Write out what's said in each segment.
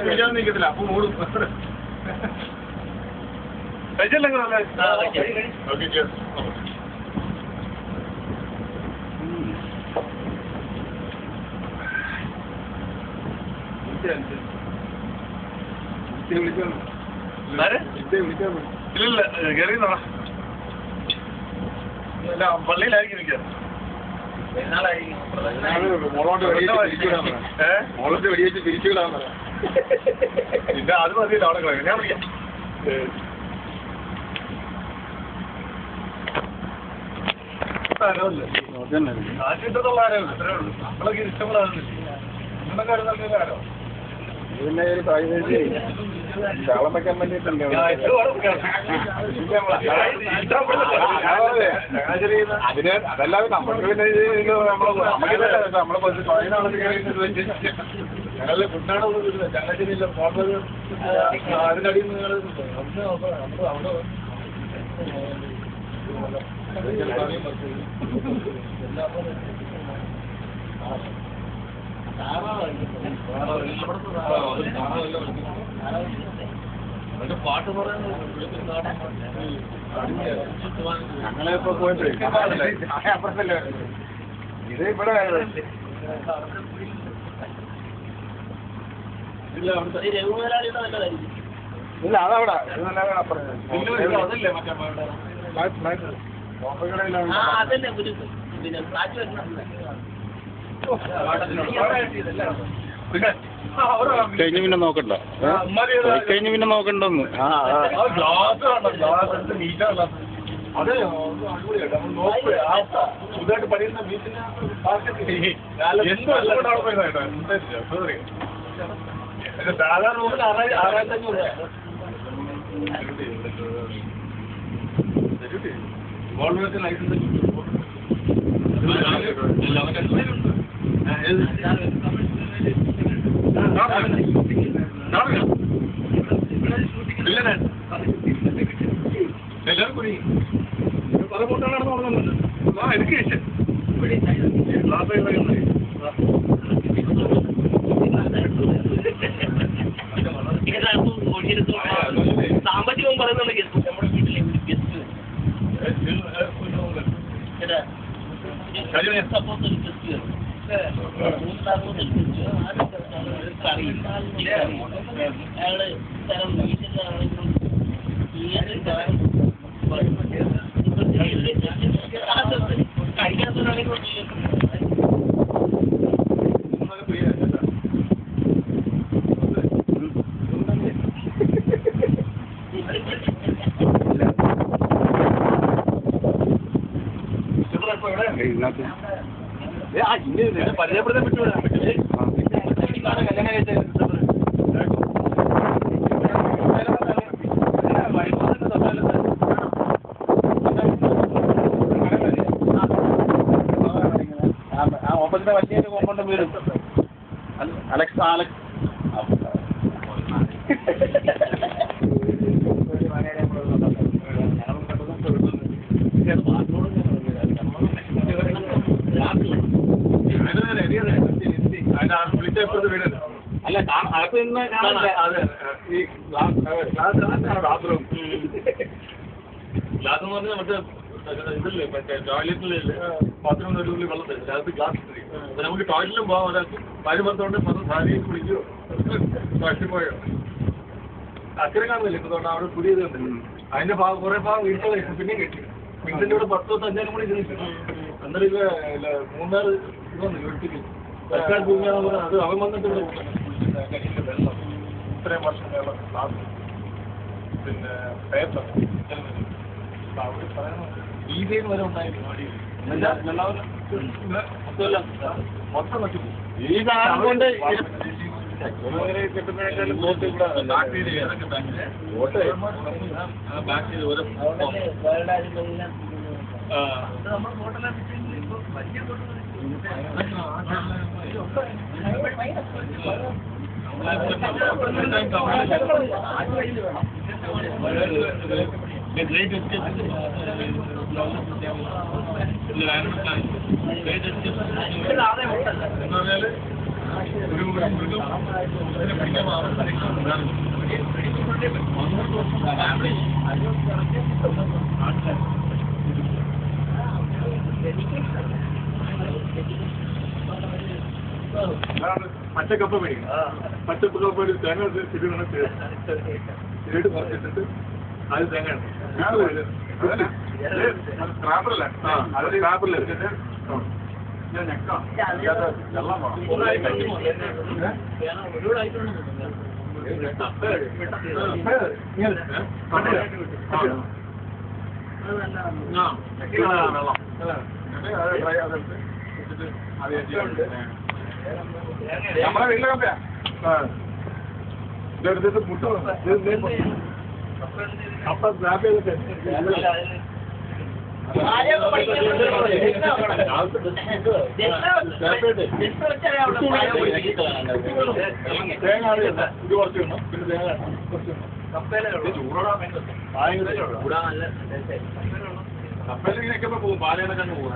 പിടിക്കാൻ നിൽക്കത്തില്ല, അപ്പൊ മൂടും. കഴിച്ചല്ലേ? ഓക്കെ, ഇല്ല കയറിയെന്നാ പള്ളിയിലായിരിക്കും എനിക്ക് മോളോട്ട് വെടിവെച്ച് തിരിച്ചുവിടാൻ പിന്നെ അത് മതിയല്ലോ അവിടെ കളയാം. ഞാൻ വിളിക്കാം. ആദ്യത്തുള്ള ആരോ അത്രേ ഉള്ളൂ. നമ്മളൊക്കെ ഇഷ്ടപ്പെടാറുണ്ട്. നിങ്ങളൊക്കെ അടുത്ത ആരോ ഇതിന്റെ ഒരു ചാളം വെക്കാൻ വേണ്ടിയിട്ടുണ്ട്. അതിന് അതല്ലാതെ നമുക്ക് പിന്നെ ഞങ്ങളുടെ ഫുഡാണ് ചങ്ങനാശ്ശേരിയില്ല പോകുന്നത്. അതിനടിയിൽ നിന്ന് പാട്ട് ഞങ്ങളിപ്പോ പോയിട്ട് അപ്പുറത്തല്ലേ ഇത് ഇവിടെ ഇല്ല അതവിടെ അതല്ലേ കഴിഞ്ഞ പിന്നെ നോക്കണ്ട, കഴിഞ്ഞ പിന്നെ നോക്കണ്ടെന്ന്. അതെ പുതുതായിട്ട് പഠിക്കുന്ന ബീച്ചിന് സാധാരണ റൂമിൽ 6500 ഗവൺമെന്റ് ലൈസൻസ് എല്ലാവരും കുടി പല കൂട്ടാണ് നടന്നത്. ആ എനിക്ക് സാമ്പത്തികം പറയുന്നുണ്ട് നമ്മുടെ വീട്ടിലെ അയാള് തരം വീട്ടിലാണെങ്കിലും കഴിക്കാത്തവരാണെങ്കിൽ പരിചയപ്പെടുത്താൻ പറ്റുമോ? കല്യാണം കഴിച്ച ഓപ്പോസിറ്റ് വലിയ കോമ്പൗണ്ട് വീടും അലക്സ് വിളിച്ചപ്പോഴത്തെ വീട് അല്ല അകത്ത് നിന്ന് ഈ ബാത്റൂം ഗ്ലാസ് എന്ന് പറഞ്ഞാൽ മറ്റേ ഇതല്ലേ മറ്റേ ടോയ്ലറ്റിലല്ലേ ബാത്റൂം നടുവിൽ വെള്ളം തരും അതിനകത്ത് ഗ്ലാസ് അപ്പൊ നമുക്ക് ടോയ്ലറ്റിലും പോകാം. ഒരാൾക്ക് ഭാര്യഭർത്തോണ്ട് പത്ത് സാരിയും കുടിക്കോ പോയോ അക്കരെ കാണുന്നില്ല. ഇപ്പൊ അവിടെ പുതിയത് കണ്ടില്ല. അതിന്റെ ഭാഗം കുറെ ഭാഗം വീട്ടിൽ പിന്നെ കെട്ടി വീട്ടിന്റെ ഇവിടെ 10-15 കൂടി അന്നേരം ഇല്ല 3-4 ഇത് വന്നു വീട്ടിൽ സർക്കാർ ഭൂമിയാണെന്ന് പറഞ്ഞാൽ അത് അവൻ വന്നിട്ട് ഇവിടെ വെള്ളം ഇത്രയും വർഷം ഗ്ലാസ് പിന്നെ പേപ്പർ ഈസീന്ന് വരെ ഉണ്ടായിരുന്നു. മൊത്തം നശിപ്പു. ഈ സാധനം കൊണ്ട് കിട്ടുന്നതിനേക്കാളും ബോട്ട് ഇവിടെ ബാക്ക് ചെയ്ത് ഓരോ The great escape is the animal time. Great escape ഒരു മൃഗം അതിനെ പിടിക്കാൻ മാറും പച്ചക്കപ്പ മേടിക്കും പച്ചക്കപ്പ ഒരു തേങ്ങ തിരിയിട്ട് കുറച്ചിട്ടിട്ട് അത് തേങ്ങ സ്ക്രാപ്പറല്ലേ അത് സ്ക്രാപ്പറിൽ എടുത്തിട്ട് ഞാൻ ഞെക്കാം നമ്മളെ വീട്ടിലെ കപ്പയാ ഇതെടുത്തിട്ട് മുട്ട കപ്പ സ്ക്രാപ്പ് ചെയ്തിട്ട് തേങ്ങ ഇത് കുറച്ച് വേണം പിന്നെ തേങ്ങ കപ്പയിൽ ഇങ്ങനെയൊക്കെ പോകും പാലയിലൊക്കെ പോകും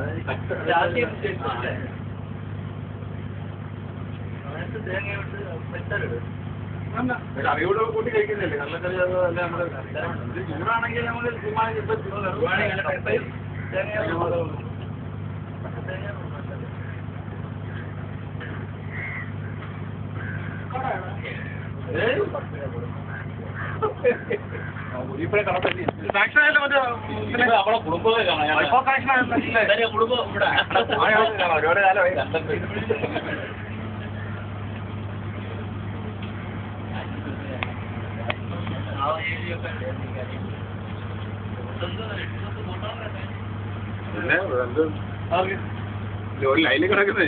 കറിയോട് കൂട്ടി കഴിക്കുന്നില്ലേ കള്ളക്കറി അല്ല നമ്മുടെ ചൂടാണെങ്കിൽ നമ്മൾ ഇപ്പഴേ കടപ്പറ്റി നമ്മളെ കുടുംബമേ കാണാം കുടുംബം ഇവിടെ ഒരുപാട് കാലമായി പിന്നെ ഒരു ലൈനിൽ കിടക്കുന്നേ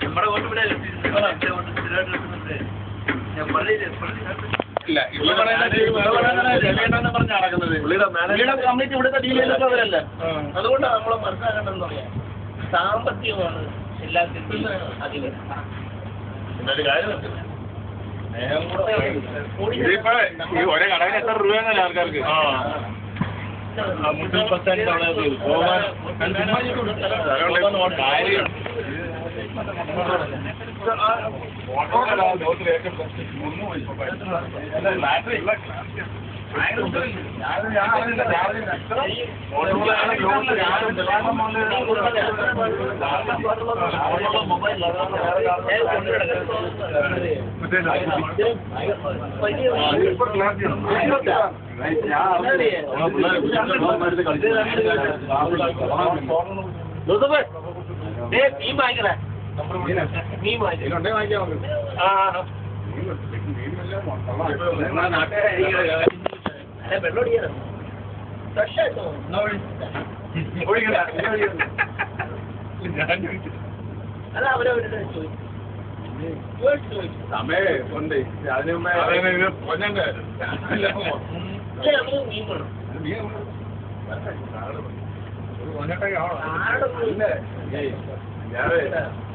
നമ്മുടെ ഇല്ല കംപ്ലീറ്റ് ഇവിടുത്തെ ഡീലേഴ്സ് അവരല്ല. അതുകൊണ്ടാണ് നമ്മൾ മനസ്സിലാക്കേണ്ടതെന്ന് പറയാം. സാമ്പത്തികമാണ് എല്ലാത്തിനും അതില് ഇതിപ്പോ ഈ ഒരേ കടവിന് എത്ര രൂപയെന്നല്ലേ ആൾക്കാർക്ക് സമയം ഉണ്ട് അതിന് പൊന്നണ്ട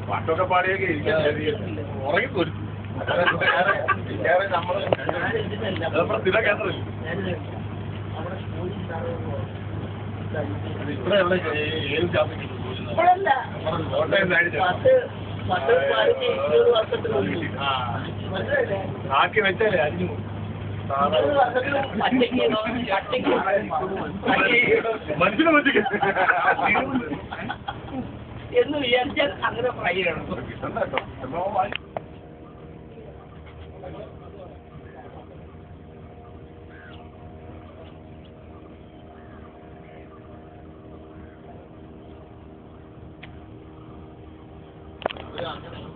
പാട്ടൊക്കെ പാടിയൊക്കെ ഇരിക്കാൻ ഉറങ്ങിപ്പോരും സ്ഥിര കേന്ദ്രമില്ല ഇവിടെ എവിടെ ഏത് ജാതിക്ക് ആക്കി വെച്ചാലേ അരിഞ്ഞു മനുഷ്യനെ വെച്ച് എന്ന് വിചാരിച്ചാൽ അങ്ങനെ ഫ്രൈ ചെയ്യണം. അങ്ങനെ